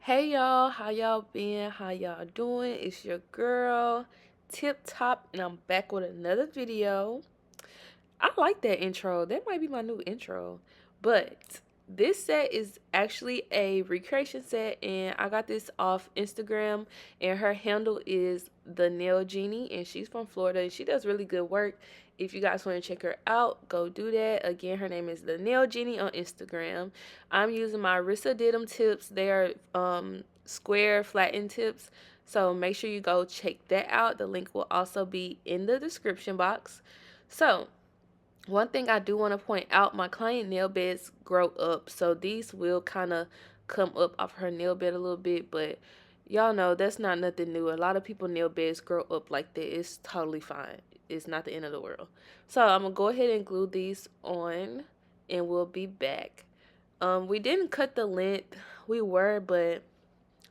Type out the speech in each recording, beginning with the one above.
Hey y'all, how y'all been? How y'all doing? It's your girl, TipTop, and I'm back with another video. I like that intro. That might be my new intro. But this set is actually a recreation set, and I got this off Instagram, and her handle is the Nail Genie, and she's from Florida, and she does really good work. If you guys want to check her out, go do that. Again, her name is the Nail Genie on Instagram. I'm using my Rissa Diddum tips. They are square flattened tips, so make sure you go check that out. The link will also be in the description box. So one thing I do want to point out, my client nail beds grow up, so these will kind of come up off her nail bed a little bit, but y'all know that's not nothing new. A lot of people nail beds grow up like that. It's totally fine. It's not the end of the world. So I'm gonna go ahead and glue these on, and we'll be back. We didn't cut the length. We were, but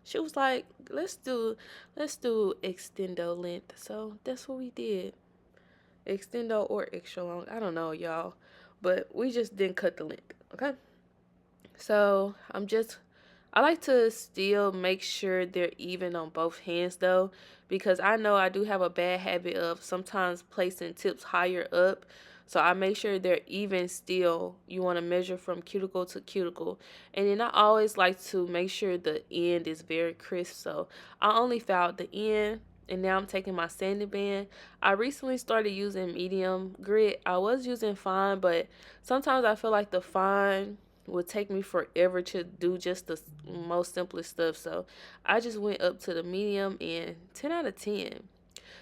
she was like, let's do extendo length. So that's what we did. Extendo or extra long. I don't know, y'all. But we just didn't cut the length, okay? So I like to still make sure they're even on both hands though, because I know I do have a bad habit of sometimes placing tips higher up. So I make sure they're even still. You want to measure from cuticle to cuticle. And then I always like to make sure the end is very crisp. So I only filed the end, and now I'm taking my sanding band. I recently started using medium grit. I was using fine, but sometimes I feel like the fine would take me forever to do just the most simplest stuff. So I just went up to the medium, and 10 out of 10.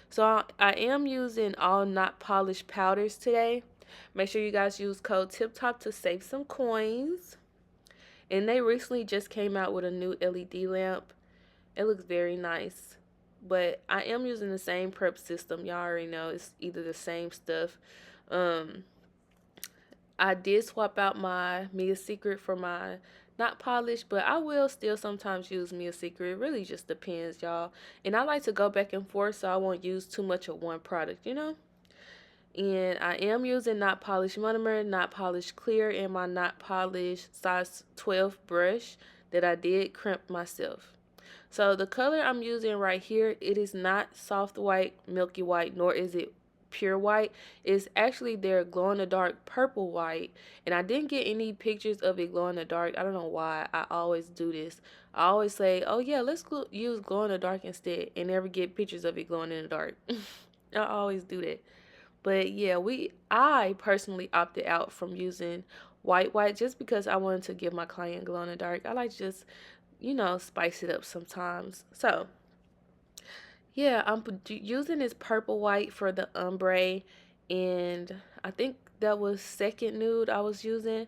So I am using all not polished powders today. Make sure you guys use code TipTop to save some coins. And they recently just came out with a new LED lamp. It looks very nice. But I am using the same prep system. Y'all already know it's either the same stuff. Um, I did swap out my Mia Secret for my not polished, but I will still sometimes use Mia Secret. It really just depends, y'all. And I like to go back and forth so I won't use too much of one product. And I am using not polished monomer, not polished clear, and my not polished size 12 brush that I did crimp myself. So the color I'm using right here, it is not soft white, milky white, nor is it pure white. It's actually their glow in the dark purple white, and I didn't get any pictures of it glow in the dark. I don't know why I always do this. I always say, oh yeah, let's use glow in the dark instead, and never get pictures of it glowing in the dark. I always do that. But yeah, I personally opted out from using white just because I wanted to give my client glow in the dark. I like to just spice it up sometimes. So yeah, I'm using this purple white for the ombre, and I think that was second nude I was using.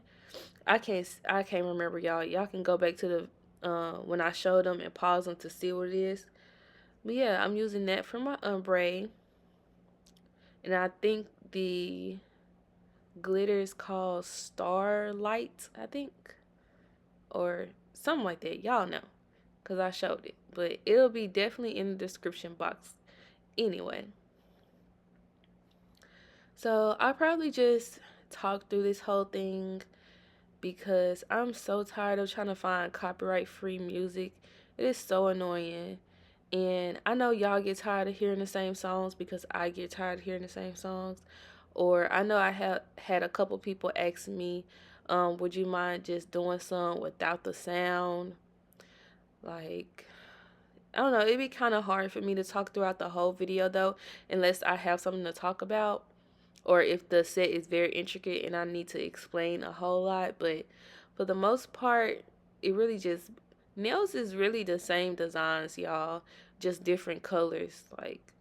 I can't remember, y'all. Y'all can go back to the when I showed them and pause them to see what it is. But yeah, I'm using that for my ombre, and I think the glitter is called Starlight, I think, or something like that. Y'all know, because I showed it. But it'll be definitely in the description box anyway. So I'll probably just talk through this whole thing because I'm so tired of trying to find copyright free music. It is so annoying. And I know y'all get tired of hearing the same songs because I get tired of hearing the same songs. Or I know I have had a couple people ask me, would you mind just doing some without the sound? Like, I don't know, it'd be kind of hard for me to talk throughout the whole video though, unless I have something to talk about, or if the set is very intricate and I need to explain a whole lot. But for the most part, it really just, nails is really the same designs, y'all, just different colors. Like,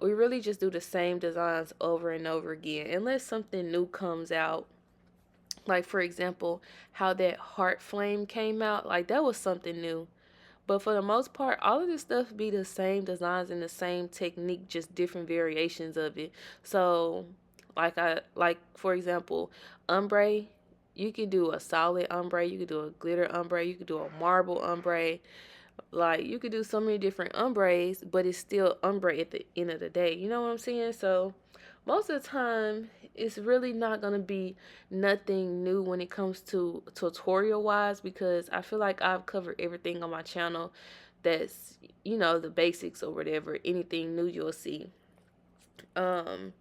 we really just do the same designs over and over again, unless something new comes out. Like, for example, how that heart flame came out, like that was something new. But for the most part, all of this stuff be the same designs and the same technique, just different variations of it. So, like for example, ombre, you can do a solid ombre, you could do a glitter ombre, you could do a marble ombre. Like, you could do so many different ombres, but it's still ombre at the end of the day. You know what I'm saying? So most of the time, it's really not gonna be nothing new when it comes to tutorial wise, because I feel like I've covered everything on my channel that's, you know, the basics or whatever. Anything new you'll see. um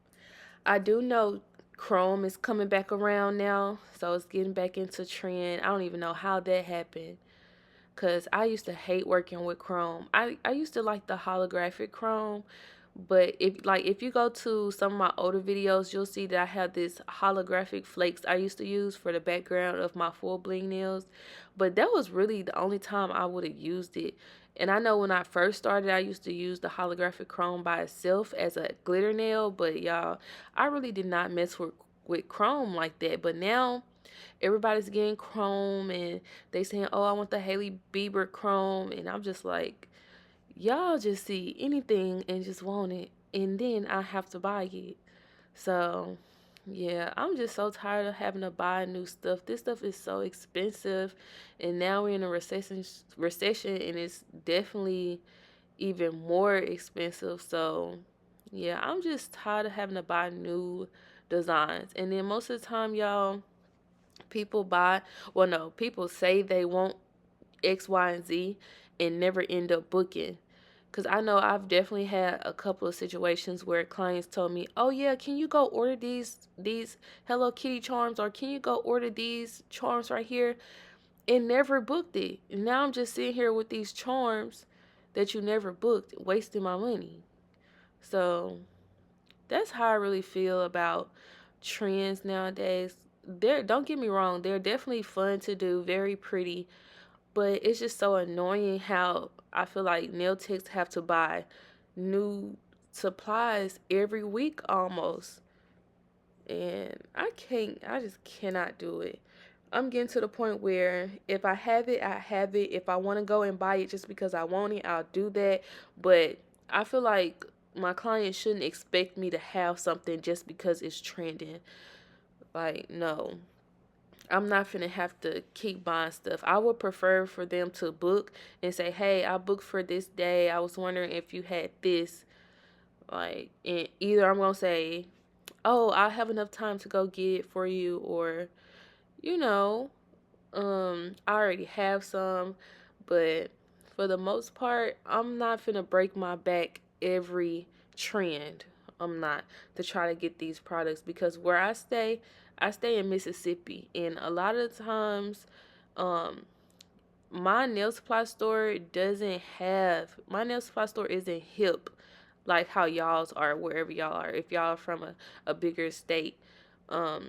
I do know Chrome is coming back around now, so it's getting back into trend. I don't even know how that happened, because I used to hate working with Chrome. I used to like the holographic Chrome, but if you go to some of my older videos, you'll see that I have this holographic flakes I used to use for the background of my full bling nails. But that was really the only time I would have used it. And I know when I first started, I used to use the holographic chrome by itself as a glitter nail. But y'all, I really did not mess with chrome like that. But now everybody's getting chrome and they saying, oh, I want the Hailey Bieber chrome. And I'm just like, y'all just see anything and just want it, and then I have to buy it. So yeah, I'm just so tired of having to buy new stuff. This stuff is so expensive, and now we're in a recession, and it's definitely even more expensive. So yeah, I'm just tired of having to buy new designs. And then most of the time, y'all, people buy, well, no, people say they want X, Y, and Z and never end up booking. Because I know I've definitely had a couple of situations where clients told me, oh yeah, can you go order these Hello Kitty charms, or can you go order these charms right here, and never booked it. And now I'm just sitting here with these charms that you never booked, wasting my money. So that's how I really feel about trends nowadays. Don't get me wrong, they're definitely fun to do, very pretty, but it's just so annoying how I feel like nail techs have to buy new supplies every week almost. And I just cannot do it. I'm getting to the point where if I have it, I have it. If I want to go and buy it just because I want it, I'll do that. But I feel like my clients shouldn't expect me to have something just because it's trending. Like, no. I'm not finna have to keep buying stuff. I would prefer for them to book and say, hey, I booked for this day. I was wondering if you had this. Like, and either I'm gonna say, oh, I have enough time to go get it for you, or, you know, I already have some. But for the most part, I'm not finna break my back every trend. I'm not, to try to get these products, because where I stay in Mississippi, and a lot of times, um, my nail supply store isn't hip like how y'all's are, wherever y'all are. If y'all are from a bigger state,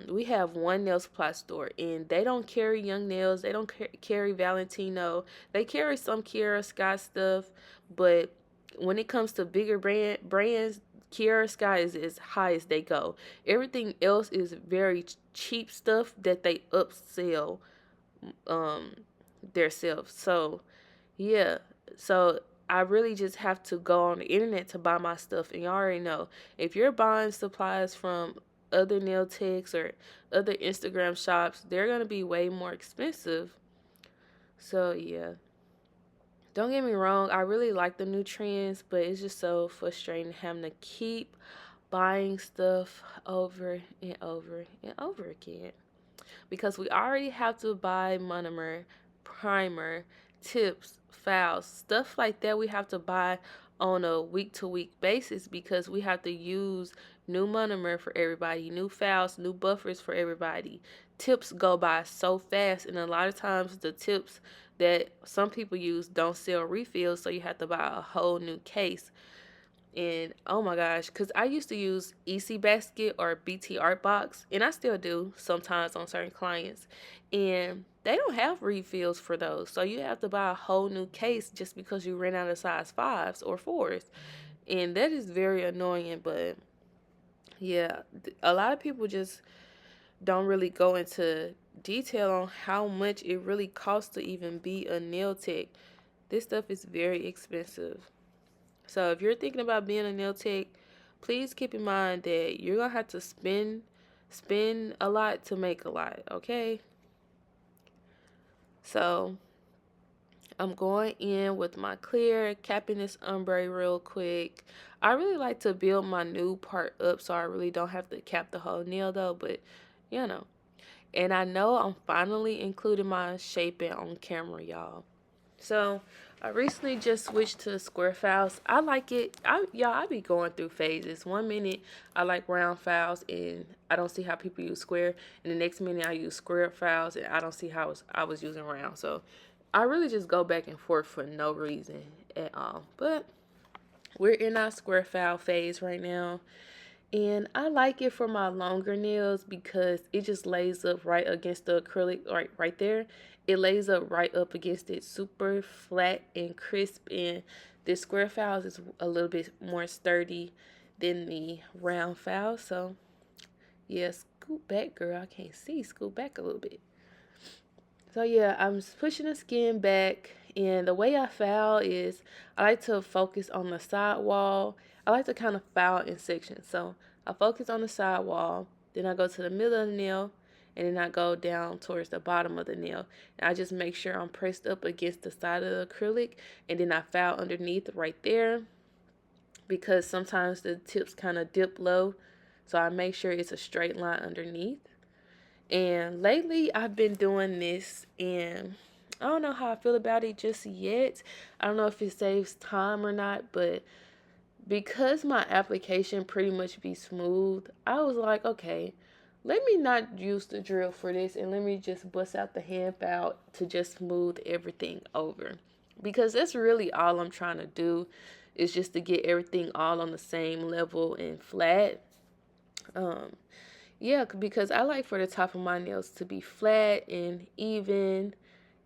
we have one nail supply store, and they don't carry Young Nails, they don't carry Valentino, they carry some Kiara Sky stuff, but when it comes to bigger brands, Kiara Sky is as high as they go. Everything else is very cheap stuff that they upsell um themselves. So yeah, so I really just have to go on the internet to buy my stuff. And you already know, if you're buying supplies from other nail techs or other Instagram shops, they're gonna be way more expensive. So yeah, don't get me wrong, I really like the new trends, but it's just so frustrating having to keep buying stuff over and over and over again, because we already have to buy monomer, primer, tips, files, stuff like that. We have to buy on a week to week basis, because we have to use new monomer for everybody, new files, new buffers for everybody. Tips go by so fast, and a lot of times the tips that some people use don't sell refills, so you have to buy a whole new case. And oh my gosh, because I used to use EC Basket or BT Art Box, and I still do sometimes on certain clients. And they don't have refills for those. So you have to buy a whole new case just because you ran out of size 5s or 4s. And that is very annoying. But yeah, a lot of people just don't really go into detail on how much it really costs to even be a nail tech. This stuff is very expensive. So if you're thinking about being a nail tech, please keep in mind that you're gonna have to spend a lot to make a lot, okay? So I'm going in with my clear, capping this ombre real quick. I really like to build my nude part up so I really don't have to cap the whole nail though, but you know. And I know I'm finally including my shaping on camera, y'all. So I recently just switched to square files. I like it. I be going through phases. One minute I like round files and I don't see how people use square, and the next minute I use square files and I don't see how I was using round. So I really just go back and forth for no reason at all. But we're in our square file phase right now. And I like it for my longer nails because it just lays up right against the acrylic, right there. It lays up right up against it, super flat and crisp. And this square files is a little bit more sturdy than the round files. So yeah, scoot back, girl. I can't see. Scoot back a little bit. So yeah, I'm pushing the skin back, and the way I file is I like to focus on the side wall. I like to kind of file in sections. So I focus on the side wall, then I go to the middle of the nail, and then I go down towards the bottom of the nail. And I just make sure I'm pressed up against the side of the acrylic, and then I file underneath right there because sometimes the tips kind of dip low. So I make sure it's a straight line underneath. And lately, I've been doing this, and I don't know how I feel about it just yet. I don't know if it saves time or not, but because my application pretty much be smooth, I was like, okay, let me not use the drill for this, and let me just bust out the hand file to just smooth everything over. Because that's really all I'm trying to do, is just to get everything all on the same level and flat. Um, yeah, because I like for the top of my nails to be flat and even.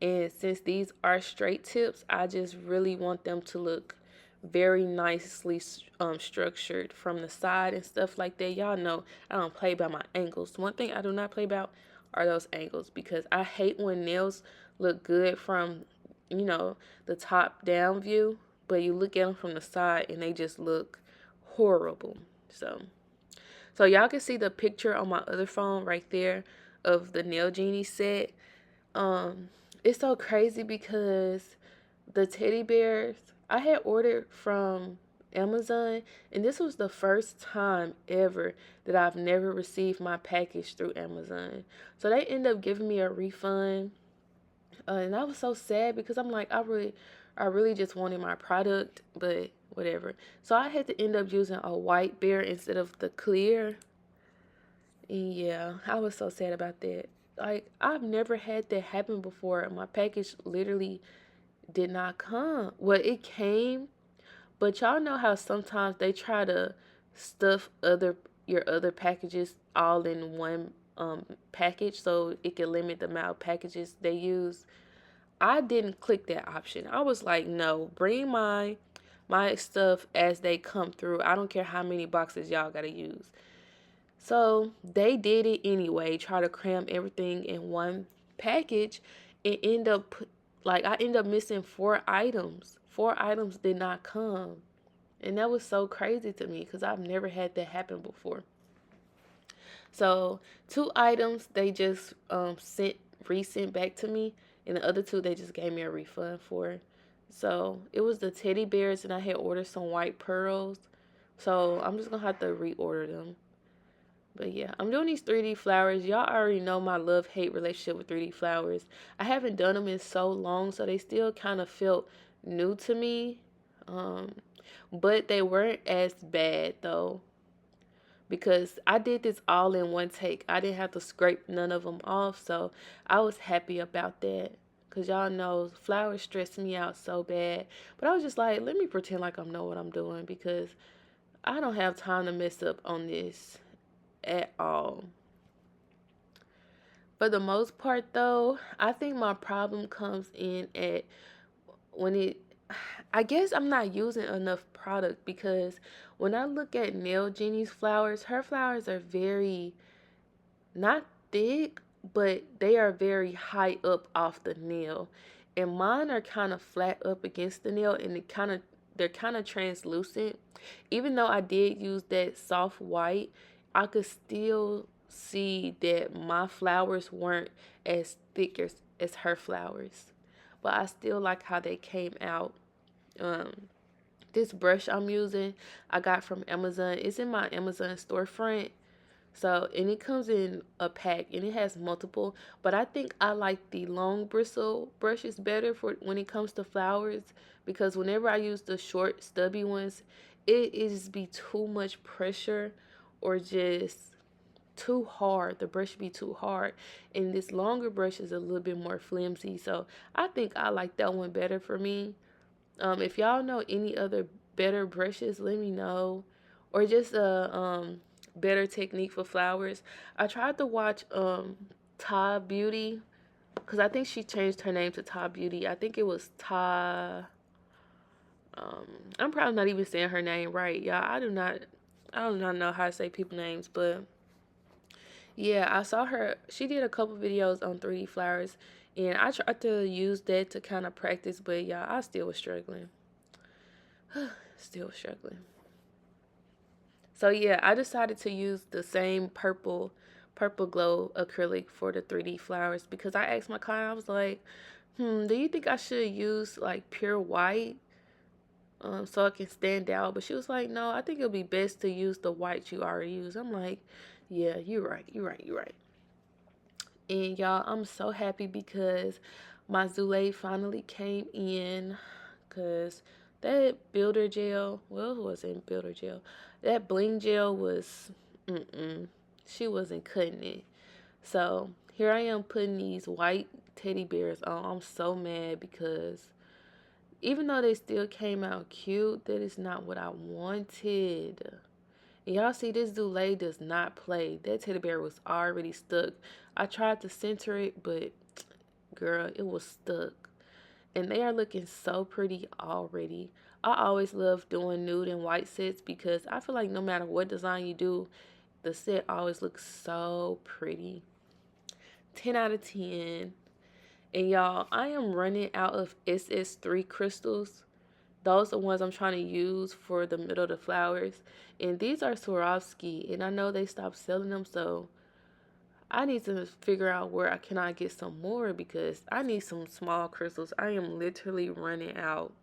And since these are straight tips, I just really want them to look very nicely structured from the side and stuff like that. Y'all know I don't play by my angles. One thing I do not play about are those angles because I hate when nails look good from, the top down view, but you look at them from the side and they just look horrible. So y'all can see the picture on my other phone right there of the Nail Genie set. Um, it's so crazy because the teddy bears I had ordered from Amazon, and this was the first time ever that I've never received my package through Amazon. So they ended up giving me a refund, and I was so sad because I'm like, I really just wanted my product, but whatever. So I had to end up using a white bear instead of the clear. And yeah, I was so sad about that. Like, I've never had that happen before. My package literally did not come. Well, it came, but y'all know how sometimes they try to stuff your other packages all in one package so it can limit the amount of packages they use. I didn't click that option. I was like, no, bring my stuff as they come through. I don't care how many boxes y'all gotta use. So they did it anyway, try to cram everything in one package and I end up missing 4 items. 4 items did not come. And that was so crazy to me because I've never had that happen before. So 2 items they just resent back to me, and the other 2 they just gave me a refund for. So it was the teddy bears, and I had ordered some white pearls. So I'm just gonna have to reorder them. But yeah, I'm doing these 3D flowers. Y'all already know my love-hate relationship with 3D flowers. I haven't done them in so long, so they still kind of felt new to me. But they weren't as bad though, because I did this all in one take. I didn't have to scrape none of them off, so I was happy about that. Because y'all know flowers stress me out so bad. But I was just like, let me pretend like I know what I'm doing because I don't have time to mess up on this at all. For the most part though, I think my problem comes in at when I guess I'm not using enough product because when I look at Nail Genie's flowers, her flowers are very not thick, but they are very high up off the nail. And mine are kind of flat up against the nail, and they're kind of translucent. Even though I did use that soft white, I could still see that my flowers weren't as thick as her flowers. but I still like how they came out. um this brush I'm using, I got from Amazon. It's in my Amazon storefront. So, and it comes in a pack and it has multiple, but I think I like the long bristle brushes better for when it comes to flowers, because whenever I use the short stubby ones, it is be too much pressure or just too hard. The brush be too hard, and this longer brush is a little bit more flimsy. So I think I like that one better for me. If y'all know any other better brushes, let me know. Or just a better technique for flowers. I tried to watch Ta Beauty, because I think she changed her name to Ta Beauty. I think it was Ta. I'm probably not even saying her name right, y'all. I do not know how to say people names, but yeah, I saw her. She did a couple videos on 3D flowers, and I tried to use that to kind of practice, but y'all, I still was struggling. Still struggling. So yeah, I decided to use the same purple glow acrylic for the 3D flowers, because I asked my client, I was like, do you think I should use like pure white so it can stand out? But she was like, no, I think it'll be best to use the white you already use. I'm like, yeah, you're right, you're right, you're right. And y'all, I'm so happy because my Zule finally came in, because that builder gel, well, it wasn't builder gel. That bling gel was, she wasn't cutting it. So here I am putting these white teddy bears on. I'm so mad because even though they still came out cute, that is not what I wanted. And y'all see, this Zule does not play. That teddy bear was already stuck. I tried to center it, but girl, it was stuck. And they are looking so pretty already. I always love doing nude and white sets because I feel like no matter what design you do, the set always looks so pretty. 10 out of 10. And y'all, I am running out of SS3 crystals. Those are the ones I'm trying to use for the middle of the flowers. And these are Swarovski, and I know they stopped selling them, so I need to figure out where I can get some more, because I need some small crystals. I am literally running out.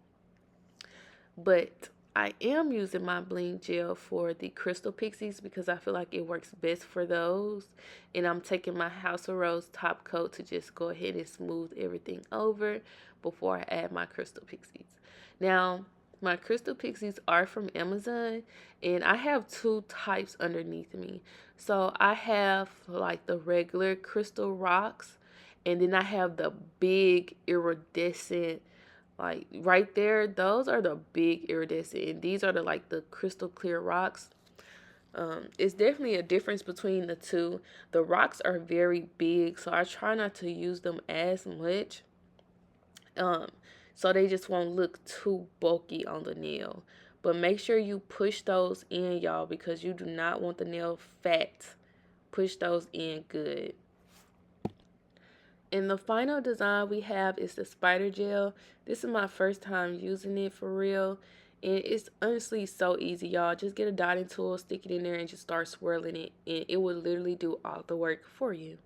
But I am using my bling gel for the crystal pixies because I feel like it works best for those. And I'm taking my House of Rose top coat to just go ahead and smooth everything over before I add my crystal pixies. Now, my crystal pixies are from Amazon, and I have two types underneath me. So I have like the regular crystal rocks, and then I have the big iridescent, like right there, those are the big iridescent, and these are the like the crystal clear rocks. It's definitely a difference between the two. The rocks are very big, so I try not to use them as much, um so they just won't look too bulky on the nail. But make sure you push those in, y'all, because you do not want the nail fat. Push those in good. And the final design we have is the spider gel. This is my first time using it for real. And it's honestly so easy, y'all. Just get a dotting tool, stick it in there, and just start swirling it. And it will literally do all the work for you.